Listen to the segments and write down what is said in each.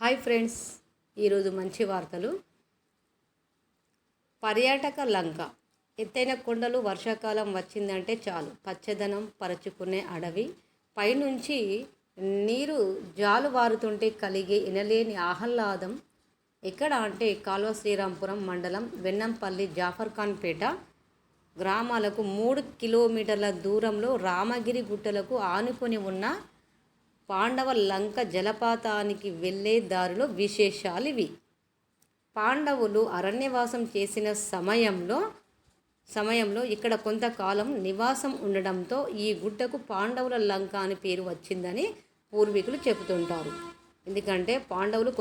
Hi friends, ఈరోజు మంచి వార్తలు. పర్యాటక లంక. ఎత్తైన కొండలు, వర్షాకాలం వచ్చిందంటే చాలు పచ్చదనం పరచుకునే అడవి. పైనుంచి నీరు జాలువారుతుంటే కలిగే ఎనలేని ఆహ్లాదం. ఎక్కడ అంటే కాల్వ శ్రీరాంపురం మండలం వెన్నంపల్లి జాఫర్ఖాన్పేట గ్రామాలకు 3 కిలోమీటర్ల దూరంలో రామగిరి గుట్టలకు ఆనుకొని ఉన్న పాండవ లంక జలపాతానికి వెళ్ళే దారిలో విశేషాలు ఇవి. పాండవులు అరణ్యవాసం చేసిన సమయంలో ఇక్కడ కొంతకాలం నివాసం ఉండడంతో ఈ గుట్టకు పాండవుల లంక అని పేరు వచ్చిందని పూర్వీకులు చెబుతుంటారు. ఎందుకంటే పాండవులు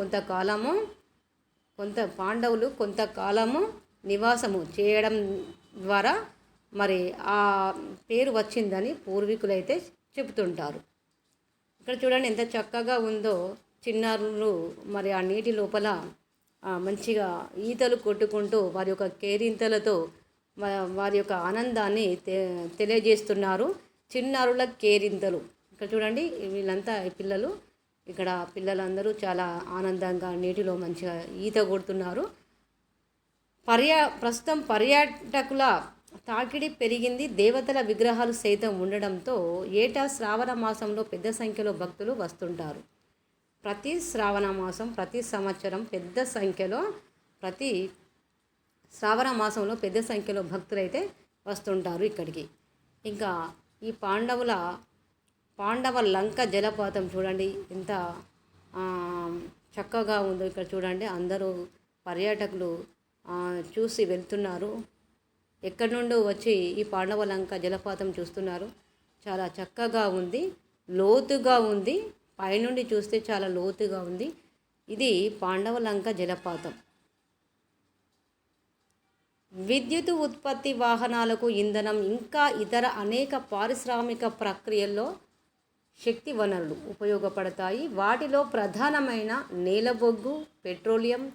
కొంతకాలము నివాసము చేయడం ద్వారా మరి ఆ పేరు వచ్చిందని పూర్వీకులైతే చెబుతుంటారు. ఇక్కడ చూడండి ఎంత చక్కగా ఉందో. చిన్నారులు మరి ఆ నీటి లోపల మంచిగా ఈతలు కొట్టుకుంటూ వారి యొక్క కేరింతలతో వారి యొక్క ఆనందాన్ని తెలియజేస్తున్నారు. చిన్నారుల కేరింతలు. ఇక్కడ చూడండి వీళ్ళంతా పిల్లలు. ఇక్కడ పిల్లలందరూ చాలా ఆనందంగా నీటిలో మంచిగా ఈత కొడుతున్నారు. ప్రస్తుతం పర్యాటకుల తాకిడి పెరిగింది. దేవతల విగ్రహాలు సైతం ఉండడంతో ఏటా శ్రావణ మాసంలో పెద్ద సంఖ్యలో భక్తులు వస్తుంటారు. ప్రతి సంవత్సరం ప్రతి శ్రావణ మాసంలో పెద్ద సంఖ్యలో భక్తులైతే వస్తుంటారు ఇక్కడికి. ఇంకా ఈ పాండవ లంక జలపాతం చూడండి ఎంత చక్కగా ఉందో. ఇక్కడ చూడండి అందరూ పర్యాటకులు చూసి వెళ్తున్నారు. ఎక్కడి నుండో వచ్చి ఈ పాండవ లంక జలపాతం చూస్తున్నారు. చాలా చక్కగా ఉంది, లోతుగా ఉంది. పైనుండి చూస్తే చాలా లోతుగా ఉంది. ఇది పాండవ లంక జలపాతం. విద్యుత్ ఉత్పత్తి, వాహనాలకు ఇంధనం, ఇంకా ఇతర అనేక పారిశ్రామిక ప్రక్రియల్లో శక్తి వనరులు ఉపయోగపడతాయి. వాటిలో ప్రధానమైన నేలబొగ్గు, పెట్రోలియం,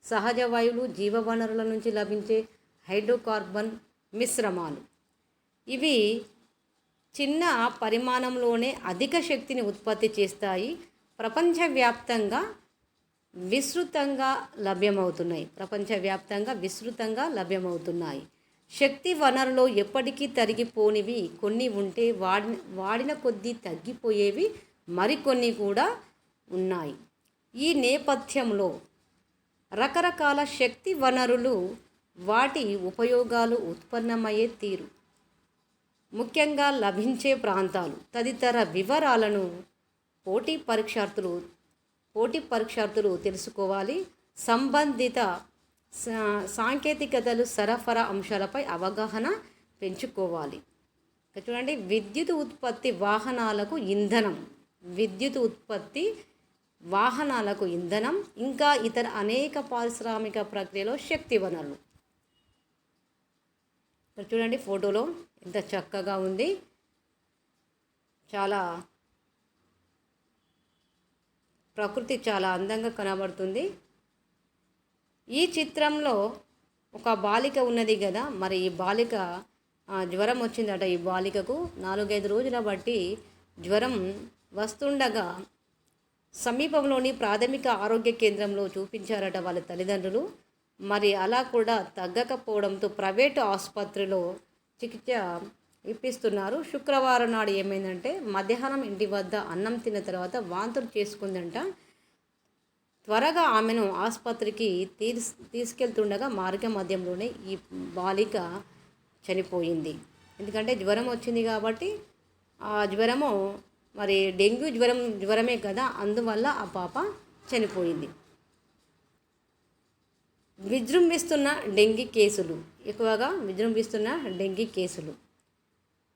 సహజ వాయువులు, జీవ వనరుల నుంచి లభించే హైడ్రోకార్బన్ మిశ్రమాలు. ఇవి చిన్న పరిమాణంలోనే అధిక శక్తిని ఉత్పత్తి చేస్తాయి. ప్రపంచవ్యాప్తంగా విస్తృతంగా లభ్యమవుతున్నాయి. శక్తి వనరులో ఎప్పటికీ తరిగిపోనివి కొన్ని ఉంటే వాడిన కొద్దీ తగ్గిపోయేవి మరికొన్ని కూడా ఉన్నాయి. ఈ నేపథ్యంలో రకరకాల శక్తి వనరులు, వాటి ఉపయోగాలు, ఉత్పన్నమయ్యే తీరు, ముఖ్యంగా లభించే ప్రాంతాలు తదితర వివరాలను పోటీ పరీక్షార్థులు తెలుసుకోవాలి. సంబంధిత సాంకేతికతలు, సరఫరా అంశాలపై అవగాహన పెంచుకోవాలి. చూడండి, విద్యుత్ ఉత్పత్తి, వాహనాలకు ఇంధనం, ఇంకా ఇతర అనేక పారిశ్రామిక ప్రక్రియలో శక్తి వనరులు. చూడండి ఫోటోలో ఎంత చక్కగా ఉంది. చాలా ప్రకృతి చాలా అందంగా కనబడుతుంది. ఈ చిత్రంలో ఒక బాలిక ఉన్నది కదా, మరి ఈ బాలిక జ్వరం వచ్చిందట. ఈ బాలికకు 4-5 రోజుల బట్టి జ్వరం వస్తుండగా సమీపంలోని ప్రాథమిక ఆరోగ్య కేంద్రంలో చూపించారట వాళ్ళ తల్లిదండ్రులు. మరి అలా కూడా తగ్గకపోవడంతో ప్రైవేటు ఆసుపత్రిలో చికిత్స ఇప్పిస్తున్నారు. శుక్రవారం నాడు ఏమైందంటే మధ్యాహ్నం ఇంటి వద్ద అన్నం తిన్న తర్వాత వాంతులు చేసుకుందంట. త్వరగా ఆమెను ఆసుపత్రికి తీసుకెళ్తుండగా మార్గ మధ్యంలోనే ఈ బాలిక చనిపోయింది. ఎందుకంటే జ్వరం వచ్చింది కాబట్టి ఆ జ్వరము మరి డెంగ్యూ జ్వరమే కదా, అందువల్ల ఆ పాప చనిపోయింది. ఎక్కువగా విజృంభిస్తున్న డెంగీ కేసులు.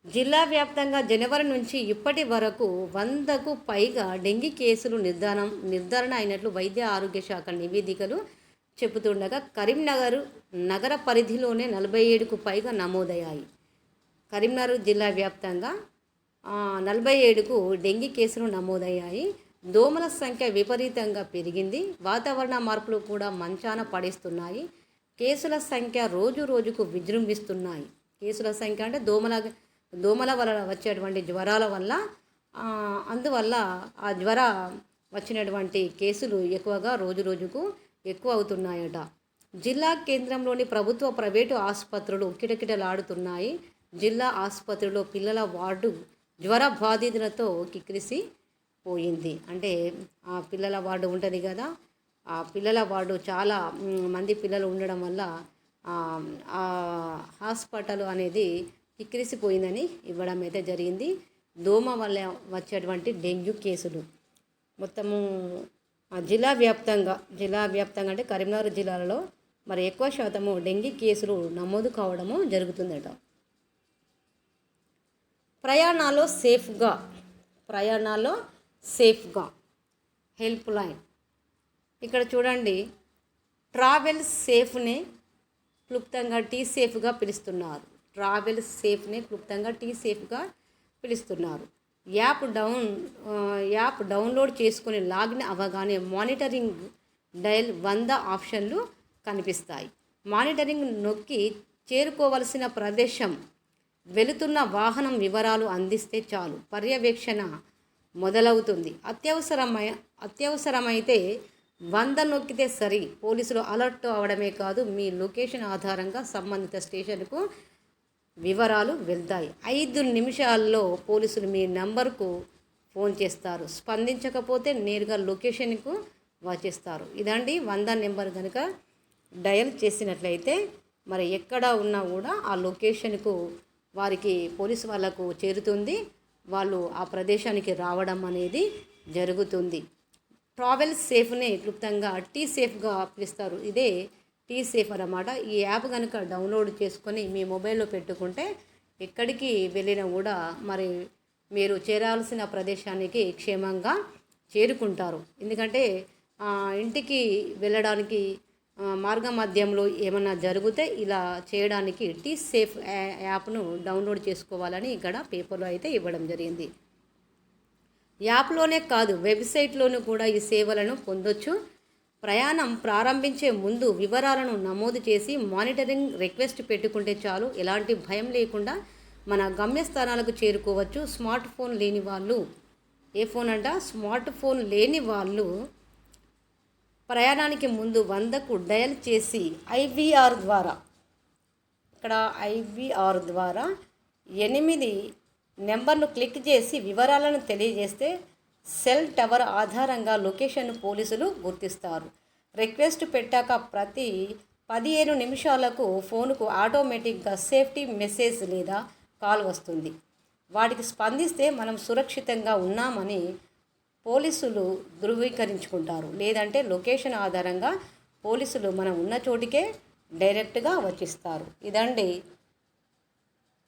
జిల్లా వ్యాప్తంగా జనవరి నుంచి ఇప్పటి వరకు 100కు పైగా డెంగీ కేసులు నిర్ధారణ అయినట్లు వైద్య ఆరోగ్య శాఖ నివేదికలు చెబుతుండగా కరీంనగర్ నగర పరిధిలోనే 47కు పైగా నమోదయ్యాయి. కరీంనగర్ జిల్లా వ్యాప్తంగా 47కు డెంగీ కేసులు నమోదయ్యాయి. దోమల సంఖ్య విపరీతంగా పెరిగింది. వాతావరణ మార్పులు కూడా మంచాన పడేస్తున్నాయి. కేసుల సంఖ్య రోజుకు విజృంభిస్తున్నాయి. కేసుల సంఖ్య అంటే దోమల వల్ల వచ్చేటువంటి జ్వరాల వల్ల అందువల్ల ఆ వచ్చినటువంటి కేసులు ఎక్కువగా రోజుకు ఎక్కువ అవుతున్నాయట. జిల్లా కేంద్రంలోని ప్రభుత్వ ప్రైవేటు ఆసుపత్రులు కిటకిటలాడుతున్నాయి. జిల్లా ఆసుపత్రిలో పిల్లల వార్డు జ్వర బాధితులతో కిక్కిరిసి పోయింది. అంటే ఆ పిల్లల వార్డు ఉంటుంది కదా, ఆ పిల్లల వార్డు చాలా మంది పిల్లలు ఉండడం వల్ల ఆ హాస్పిటల్ అనేది కిక్కిరిసిపోయిందని ఇవ్వడం అయితే జరిగింది. దోమ వల్ల వచ్చేటువంటి డెంగ్యూ కేసులు మొత్తము జిల్లా వ్యాప్తంగా అంటే కరీంనగర్ జిల్లాలో మరి ఎక్కువ శాతము డెంగీ కేసులు నమోదు కావడము జరుగుతుందట. ప్రయాణాల్లో సేఫ్గా హెల్ప్ లైన్ ఇక్కడ చూడండి. ట్రావెల్ సేఫ్నే క్లుప్తంగా టీ సేఫ్గా పిలుస్తున్నారు. యాప్ డౌన్లోడ్ చేసుకుని లాగిన్ అవ్వగానే మానిటరింగ్ డయల్ 100 ఆప్షన్లు కనిపిస్తాయి. మానిటరింగ్ నొక్కి చేరుకోవలసిన ప్రదేశం, వెళుతున్న వాహనం వివరాలు అందిస్తే చాలు పర్యవేక్షణ మొదలవుతుంది. అత్యవసరమైతే 100 నొక్కితే సరి. పోలీసులు అలర్ట్ అవడమే కాదు, మీ లొకేషన్ ఆధారంగా సంబంధిత స్టేషన్కు వివరాలు వెళ్తాయి. 5 నిమిషాల్లో పోలీసులు మీ నంబర్కు ఫోన్ చేస్తారు. స్పందించకపోతే నేరుగా లొకేషన్కు వచ్చేస్తారు. ఇదండి 100 నెంబర్ కనుక డయల్ చేసినట్లయితే మరి ఎక్కడ ఉన్నా కూడా ఆ లొకేషన్కు వారికి పోలీసు వాళ్ళకు చేరుతుంది. వాళ్ళు ఆ ప్రదేశానికి రావడం అనేది జరుగుతుంది. ట్రావెల్ సేఫ్నే క్లుప్తంగా టీ సేఫ్గా పిలుస్తారు. ఇదే టీ సేఫ్ అన్నమాట. ఈ యాప్ కనుక డౌన్లోడ్ చేసుకొని మీ మొబైల్లో పెట్టుకుంటే ఎక్కడికి వెళ్ళినా కూడా మరి మీరు చేరాల్సిన ప్రదేశానికి క్షేమంగా చేరుకుంటారు. ఎందుకంటే ఇంటికి వెళ్ళడానికి మార్గ మధ్యంలో ఏమైనా జరిగితే ఇలా చేయడానికి టీ సేఫ్ యాప్ను డౌన్లోడ్ చేసుకోవాలని ఇక్కడ పేపర్లో అయితే ఇవ్వడం జరిగింది. యాప్లోనే కాదు, వెబ్సైట్లోనూ కూడా ఈ సేవలను పొందొచ్చు. ప్రయాణం ప్రారంభించే ముందు వివరాలను నమోదు చేసి మానిటరింగ్ రిక్వెస్ట్ పెట్టుకుంటే చాలు. ఎలాంటి భయం లేకుండా మన గమ్యస్థానాలకు చేరుకోవచ్చు. స్మార్ట్ ఫోన్ లేని వాళ్ళు ప్రయాణానికి ముందు 100కు డయల్ చేసి ఐవీఆర్ ద్వారా 8 నెంబర్ను క్లిక్ చేసి వివరాలను తెలియజేస్తే సెల్ టవర్ ఆధారంగా లొకేషన్ పోలీసులు గుర్తిస్తారు. రిక్వెస్ట్ పెట్టాక ప్రతి 15 నిమిషాలకు ఫోన్కు ఆటోమేటిక్గా సేఫ్టీ మెసేజ్ లేదా కాల్ వస్తుంది. వాటికి స్పందిస్తే మనం సురక్షితంగా ఉన్నామని పోలీసులు ధృవీకరించుకుంటారు. లేదంటే లొకేషన్ ఆధారంగా పోలీసులు మనం ఉన్న చోటికే డైరెక్ట్గా వచ్చిస్తారు. ఇదండి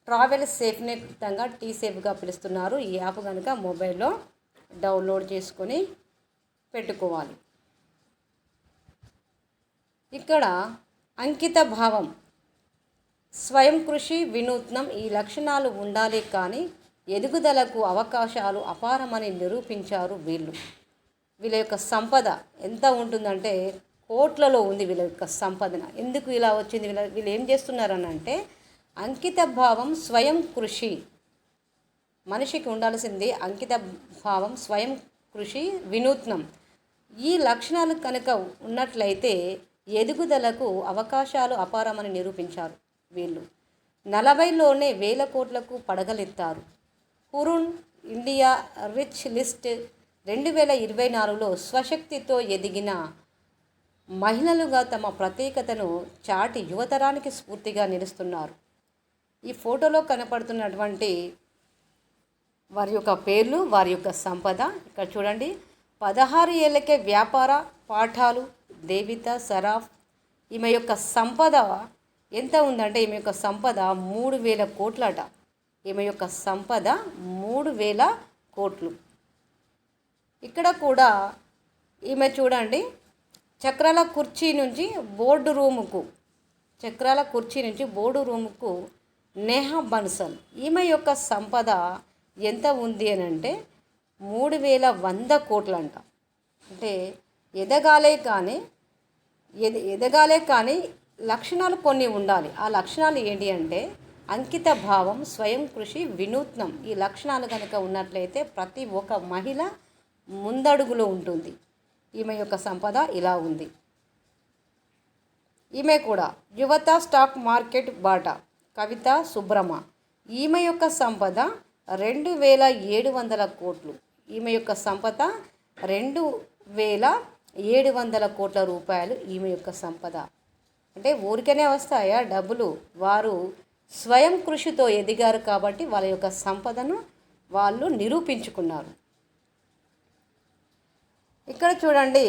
ట్రావెల్ సేఫ్నే క్లుప్తంగా టీ సేఫ్గా పిలుస్తున్నారు. ఈ యాప్ కనుక మొబైల్లో డౌన్లోడ్ చేసుకొని పెట్టుకోవాలి. ఇక్కడ అంకిత భావం, స్వయం కృషి, వినూత్నం ఈ లక్షణాలు ఉండాలి. కానీ ఎదుగుదలకు అవకాశాలు అపారమని నిరూపించారు వీళ్ళు. వీళ్ళ యొక్క సంపద ఎంత ఉంటుందంటే కోట్లలో ఉంది వీళ్ళ యొక్క సంపదన. ఎందుకు ఇలా వచ్చింది? వీళ్ళు ఏం చేస్తున్నారని అంటే అంకిత భావం, స్వయం కృషి. మనిషికి ఉండాల్సింది అంకిత భావం, స్వయం కృషి, వినూత్నం. ఈ లక్షణాలు కనుక ఉన్నట్లయితే ఎదుగుదలకు అవకాశాలు అపారమని నిరూపించారు వీళ్ళు. 40లోనే 1000 కోట్లకు పడగలెత్తారు. హురున్ ఇండియా రిచ్ లిస్ట్ 2024లో స్వశక్తితో ఎదిగిన మహిళలుగా తమ ప్రత్యేకతను చాటి యువతరానికి స్ఫూర్తిగా నిలుస్తున్నారు. ఈ ఫోటోలో కనపడుతున్నటువంటి వారి యొక్క పేర్లు, వారి యొక్క సంపద ఇక్కడ చూడండి. 16 ఏళ్ళకే వ్యాపార పాఠాలు దేవిత సరాఫ్. ఈమె యొక్క సంపద ఎంత ఉందంటే ఈమె యొక్క సంపద 3000 కోట్లట. ఈమె యొక్క సంపద 3000 కోట్లు. ఇక్కడ కూడా ఈమె చూడండి చక్రాల కుర్చీ నుంచి బోర్డు రూముకు నేహా బన్సల్. ఈమె యొక్క సంపద ఎంత ఉంది అని అంటే 3100 కోట్లంట. అంటే ఎదగాలే కానీ లక్షణాలు కొన్ని ఉండాలి. ఆ లక్షణాలు ఏంటి అంటే అంకిత భావం, స్వయం కృషి, వినూత్నం. ఈ లక్షణాలు కనుక ఉన్నట్లయితే ప్రతి ఒక్క మహిళ ముందడుగులో ఉంటుంది. ఈమె యొక్క సంపద ఇలా ఉంది. ఈమె కూడా యువత స్టాక్ మార్కెట్ బాటా కవిత సుబ్రహ్మ. ఈమె యొక్క సంపద 2700 కోట్లు. ఈమె యొక్క సంపద 2700 కోట్ల రూపాయలు. ఈమె యొక్క సంపద అంటే ఊరికనే వస్తాయా డబ్బులు? వారు స్వయం కృషితో ఎదిగారు కాబట్టి వాళ్ళ యొక్క సంపదను వాళ్ళు నిరూపించుకున్నారు. ఇక్కడ చూడండి,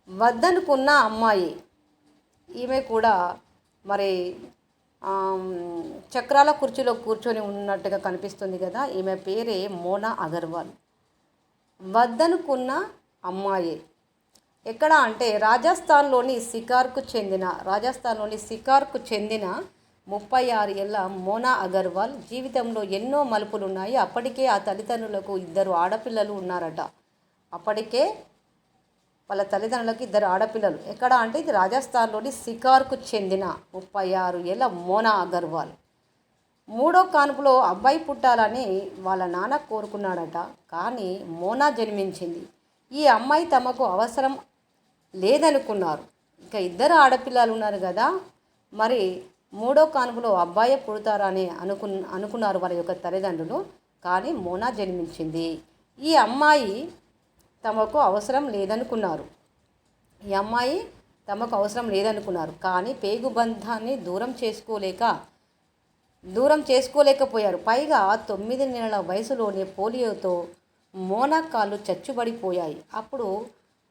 వద్దనుకున్న అమ్మాయి. ఈమె కూడా మరి చక్రాల కుర్చీలో కూర్చొని ఉన్నట్టుగా కనిపిస్తుంది కదా. ఈమె పేరే మోనా అగర్వాల్. వద్దనుకున్న అమ్మాయి ఎక్కడ అంటే రాజస్థాన్లోని సికార్కు చెందిన 36 ఏళ్ల మోనా అగర్వాల్ జీవితంలో ఎన్నో మలుపులు ఉన్నాయి. అప్పటికే ఆ తల్లిదండ్రులకు 2 ఆడపిల్లలు ఉన్నారట. అప్పటికే వాళ్ళ తల్లిదండ్రులకు 2 ఆడపిల్లలు. ఎక్కడ అంటే ఇది రాజస్థాన్లోని సికార్కు చెందిన 36 ఏళ్ల మోనా అగర్వాల్. 3వ కాన్పులో అబ్బాయి పుట్టాలని వాళ్ళ నాన్న కోరుకున్నాడట. కానీ మోనా జన్మించింది. ఈ అమ్మాయి తమకు అవసరం లేదనుకున్నారు. ఇక 2 ఆడపిల్లలు ఉన్నారు కదా, మరి 3వ కాన్పులో అబ్బాయి పుడతారని అనుకున్నారు వాళ్ళ యొక్క తల్లిదండ్రులు. కానీ మోనా జన్మించింది. ఈ అమ్మాయి తమకు అవసరం లేదనుకున్నారు. కానీ పేగుబంధాన్ని దూరం చేసుకోలేకపోయారు. పైగా 9 నెలల వయసులోనే పోలియోతో మోనా కాళ్ళు చచ్చుబడిపోయాయి. అప్పుడు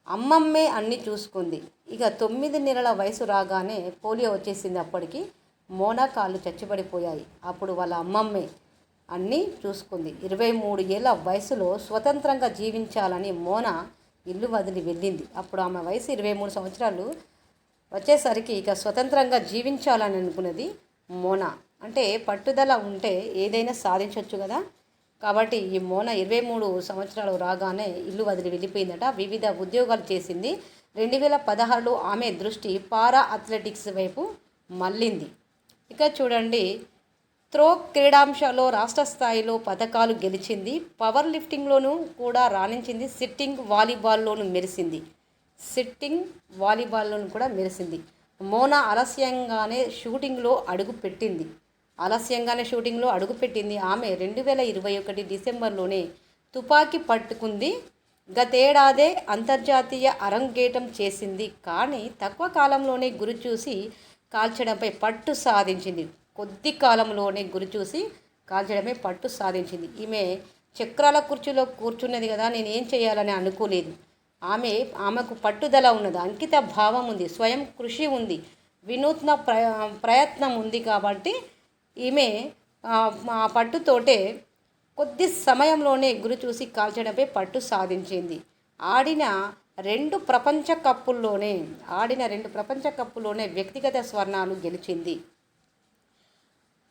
అమ్మమ్మే అన్నీ చూసుకుంది. ఇక 9 నెలల వయసు రాగానే పోలియో వచ్చేసింది. అప్పటికి మోనా కాళ్ళు చచ్చుబడిపోయాయి. అప్పుడు వాళ్ళ అమ్మమ్మే అన్నీ చూసుకుంది. 23 ఏళ్ల వయసులో స్వతంత్రంగా జీవించాలని మోనా ఇల్లు వదిలి వెళ్ళింది. అప్పుడు ఆమె వయసు 23 సంవత్సరాలు వచ్చేసరికి ఇక స్వతంత్రంగా జీవించాలని అనుకున్నది మోనా. అంటే పట్టుదల ఉంటే ఏదైనా సాధించవచ్చు కదా. కాబట్టి ఈ మోనా 23 సంవత్సరాలు రాగానే ఇల్లు వదిలి వెళ్ళిపోయిందట. వివిధ ఉద్యోగాలు చేసింది. 2016లో ఆమె దృష్టి పారా అథ్లెటిక్స్ వైపు మళ్ళింది. ఇక చూడండి, త్రో క్రీడాంశాల్లో రాష్ట్ర స్థాయిలో పథకాలు గెలిచింది. పవర్ లిఫ్టింగ్లోనూ కూడా రాణించింది. సిట్టింగ్ వాలీబాల్లోనూ మెరిసింది. మోనా ఆలస్యంగానే షూటింగ్లో అడుగుపెట్టింది. ఆమె 2021 డిసెంబర్లోనే తుపాకీ పట్టుకుంది. గతేడాదే అంతర్జాతీయ అరంగేటం చేసింది. కానీ తక్కువ కాలంలోనే గురిచూసి కాల్చడంపై పట్టు సాధించింది. ఈమె చక్రాల కుర్చీలో కూర్చున్నది కదా, నేనేం చేయాలని అనుకోలేదు. ఆమెకు పట్టుదల ఉన్నది, అంకిత భావం ఉంది, స్వయం కృషి ఉంది, వినూత్న ప్రయత్నం ఉంది. కాబట్టి ఈమె ఆ పట్టుతోటే కొద్ది సమయంలోనే గురి చూసి కాల్చడంపై పట్టు సాధించింది. ఆడిన రెండు ప్రపంచ కప్పుల్లోనే వ్యక్తిగత స్వర్ణాలు గెలిచింది.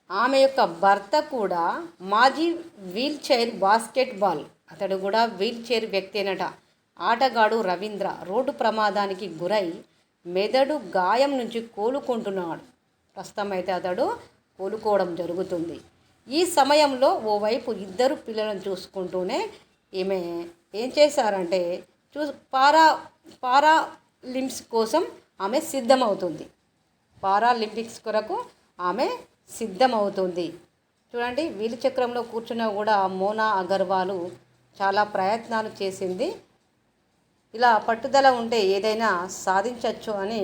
ఆమె యొక్క భర్త కూడా మాజీ వీల్చైర్ బాస్కెట్బాల్, అతడు కూడా వీల్చైర్ వ్యక్తేనట. ఆటగాడు రవీంద్ర రోడ్డు ప్రమాదానికి గురై మెదడు గాయం నుంచి కోలుకుంటున్నాడు. ప్రస్తుతం అయితే అతడు కోలుకోవడం జరుగుతుంది. ఈ సమయంలో ఓవైపు 2 పిల్లలను చూసుకుంటూనే ఈమె ఏం చేశారంటే పారాలింపిక్స్ కోసం ఆమె పారాలింపిక్స్ కొరకు ఆమె సిద్ధమవుతుంది. చూడండి, వీలు చక్రంలో కూర్చున్నా కూడా మోనా అగర్వాల్ చాలా ప్రయత్నాలు చేసింది. ఇలా పట్టుదల ఉంటే ఏదైనా సాధించవచ్చు అని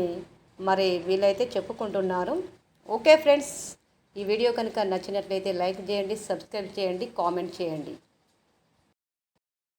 మరి వీళ్ళైతే చెప్పుకుంటున్నారు. ఓకే ఫ్రెండ్స్, ఈ వీడియో కనుక నచ్చినట్లయితే లైక్ చేయండి, సబ్స్క్రైబ్ చేయండి, కామెంట్ చేయండి.